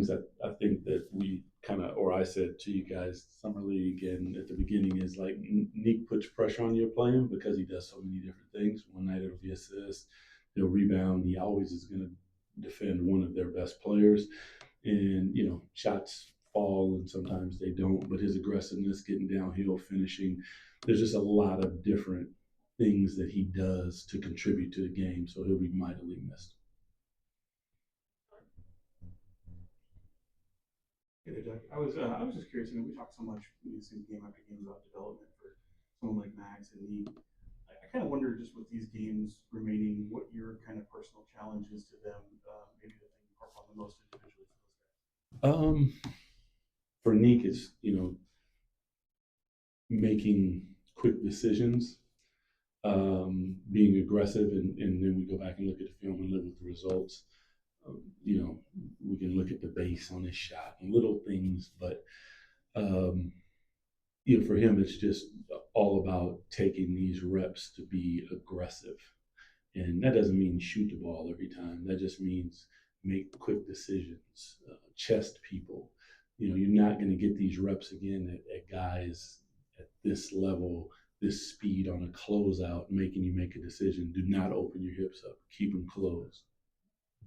things that I think that we kind of, or I said to you guys, summer league and at the beginning is like Nick puts pressure on your playing because he does so many different things. One night it'll be assist, he'll rebound. He always is going to defend one of their best players, and shots fall and sometimes they don't. But his aggressiveness, getting downhill, finishing, there's just a lot of different things that he does to contribute to the game. So he'll be mightily missed. Hey there, Jack. I was just curious. We talk so much game after game about development for someone like Max and me. I kind of wonder, just with these games remaining, what your kind of personal challenge is to them. Maybe the thing you harp on the most individually for those guys. Um, for Nick, it's making quick decisions, being aggressive, and then we go back and look at the film and live with the results. We can look at the base on his shot and little things, but um, for him, it's just all about taking these reps to be aggressive. And that doesn't mean shoot the ball every time. That just means make quick decisions, chest people. You're not going to get these reps again at guys at this level, this speed on a closeout, making you make a decision. Do not open your hips up. Keep them closed.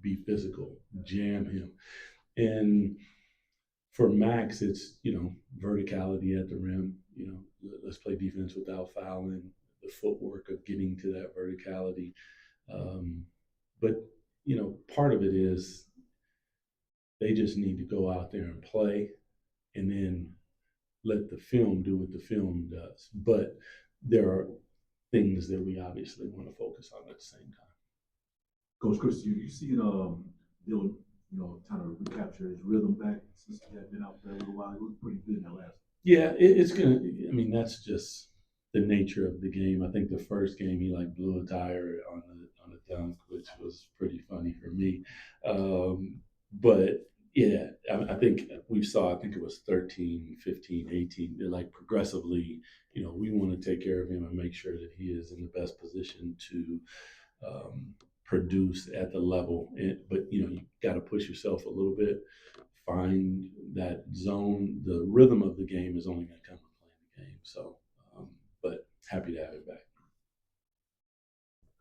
Be physical. Jam him. And for Max, it's verticality at the rim. Let's play defense without fouling. The footwork of getting to that verticality. But part of it is they just need to go out there and play, and then let the film do what the film does. But there are things that we obviously want to focus on at the same time. Coach Christie, you see Dylan, kind of recapture his rhythm back since he had been out there a little while. He looked pretty good in that last. Yeah, it's gonna. I mean, that's just the nature of the game. I think the first game he blew a tire on the dunk, which was pretty funny for me. But yeah, I think we saw. I think it was 13, 15, 18. They're progressively. We want to take care of him and make sure that he is in the best position to produce at the level. But you got to push yourself a little bit. Find that zone. The rhythm of the game is only going to come from playing the game. So, but happy to have it back.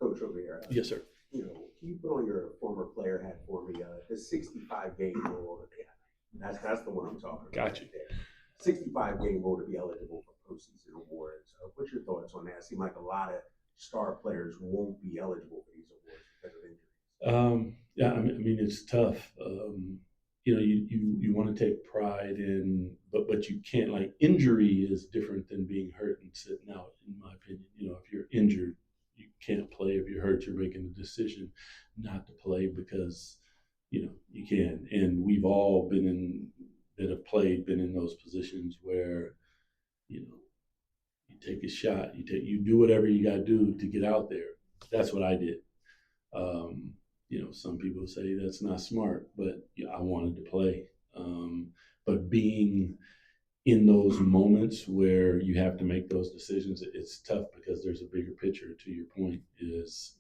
Coach over here. Yes, sir. Can you put on your former player hat for me? The 65-game rule. That's the one I'm talking about. Got you. 65-game rule to be eligible for postseason awards. What's your thoughts on that? It seems like a lot of star players won't be eligible for these awards because of injuries. Yeah, I mean it's tough. You want to take pride in, but you can't. Injury is different than being hurt and sitting out. In my opinion, if you're injured, you can't play. If you're hurt, you're making a decision not to play because you can. And we've all been in those positions where you take a shot, you do whatever you got to do to get out there. That's what I did. Some people say that's not smart, but I wanted to play. But being in those moments where you have to make those decisions, it's tough because there's a bigger picture. To your point, is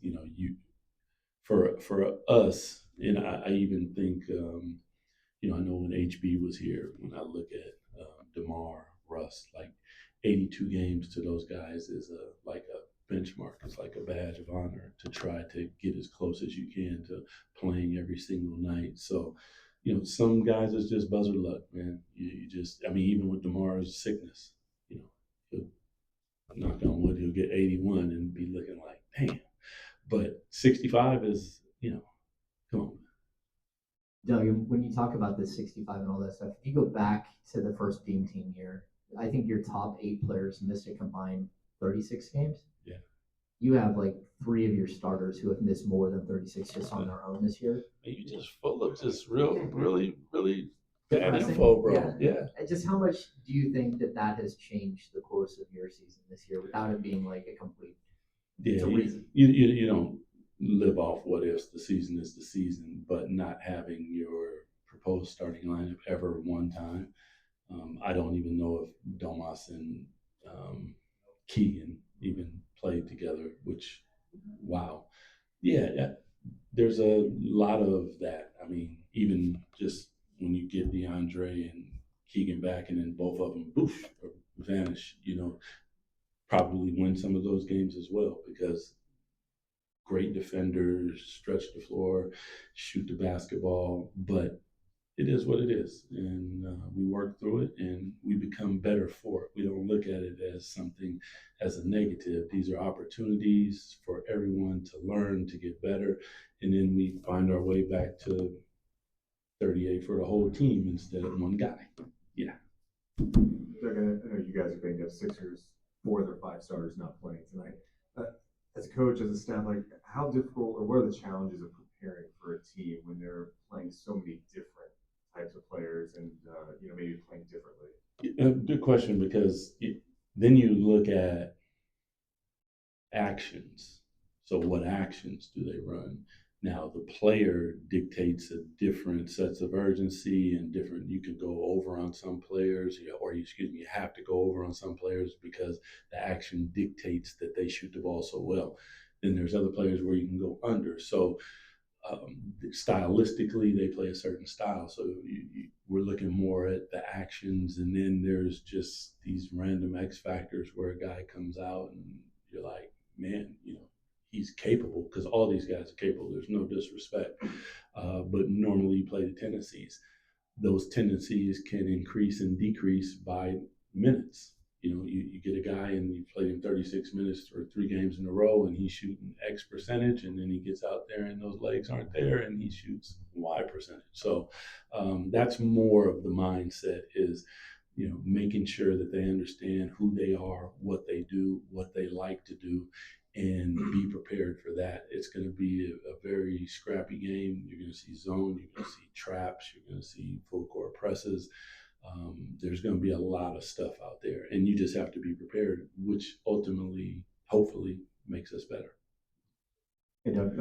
for us, and I even think I know when HB was here, when I look at DeMar, Russ, 82 games to those guys is a benchmark. It's like a badge of honor to try to get as close as you can to playing every single night. So, some guys it's just buzzer luck, man. You just, even with DeMar's sickness, he'll knock on wood, he'll get 81 and be looking like, damn. But 65 is, come on. Doug, when you talk about this 65 and all that stuff, if you go back to the first Beam Team year, I think your top 8 players missed a combined 36 games. Yeah. You have 3 of your starters who have missed more than 36 just on their own this year. You just full of just really bad info, bro. Yeah. Just how much do you think that has changed the course of your season this year without it being a complete? Yeah. You don't live off what ifs. The season is the season, but not having your proposed starting lineup ever one time. I don't even know if Domas and Keegan even played together, which, wow. Yeah, there's a lot of that. Even just when you DeAndre and Keegan back, and then both of them poof, vanish. Probably win some of those games as well because great defenders stretch the floor, shoot the basketball, but it is what it is, and we work through it, and we become better for it. We don't look at it as something as a negative. These are opportunities for everyone to learn, to get better, and then we find our way back to 38 for the whole team instead of one guy. Yeah. Doug, I know you guys are banged up. Sixers, 4 of their 5 starters not playing tonight. As a coach, as a staff, like how difficult or what are the challenges of preparing for a team when they're playing so many different types of players and maybe playing differently? Good question, because then you look at actions. So what actions do they run? Now the player dictates a different sets of urgency and different. You can go over on some players, or you have to go over on some players because the action dictates that they shoot the ball so well. Then there's other players where you can go under. So stylistically, they play a certain style. So we're looking more at the actions, and then there's just these random X factors where a guy comes out and you're like, man, he's capable, because all these guys are capable. There's no disrespect. But normally you play the tendencies. Those tendencies can increase and decrease by minutes. You get a guy and you play him 36 minutes for 3 games in a row and he's shooting X percentage, and then he gets out there and those legs aren't there and he shoots Y percentage. So that's more of the mindset is, making sure that they understand who they are, what they do, what they like to do, and be prepared for that. It's going to be a very scrappy game. You're going to see zone, you're going to see traps, you're going to see full court presses. There's going to be a lot of stuff out there, and you just have to be prepared, which ultimately, hopefully, makes us better. Hey, Doug.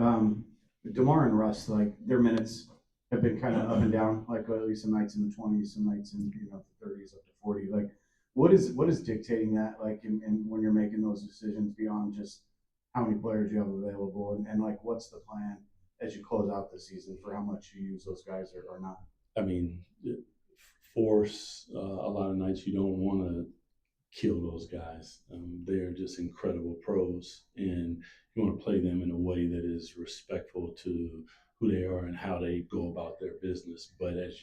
DeMar and Russ, like their minutes have been kind of up and down. Like at least some nights in the 20s, some nights in the 30s up to 40. Like, what is dictating that? Like, and when you're making those decisions beyond just how many players you have available, and like what's the plan as you close out the season for how much you use those guys or not? I mean, force a lot of nights you don't want to kill those guys. They're just incredible pros, and you want to play them in a way that is respectful to who they are and how they go about their business. But as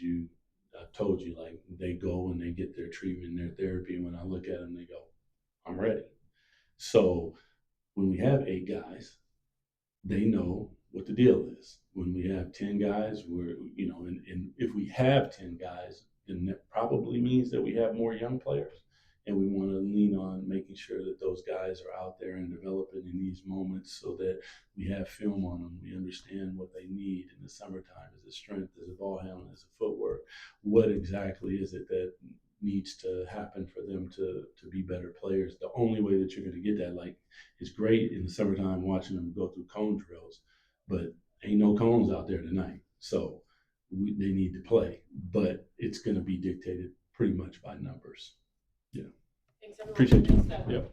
I told you, like they go and they get their treatment, their therapy. And when I look at them, they go, I'm ready. So when we have 8 guys, they know what the deal is. When we have 10 guys, and if we have 10 guys, then that probably means that we have more young players. And we want to lean on making sure that those guys are out there and developing in these moments so that we have film on them. We understand what they need in the summertime. Is it strength? Is it ball handling? Is it footwork? What exactly is it that needs to happen for them to be better players? The only way that you're going to get that, like, it's great in the summertime watching them go through cone drills, but ain't no cones out there tonight. So they need to play, but it's going to be dictated pretty much by numbers. Yeah. Thanks, everyone. Appreciate you. Thanks, Doug. Yep.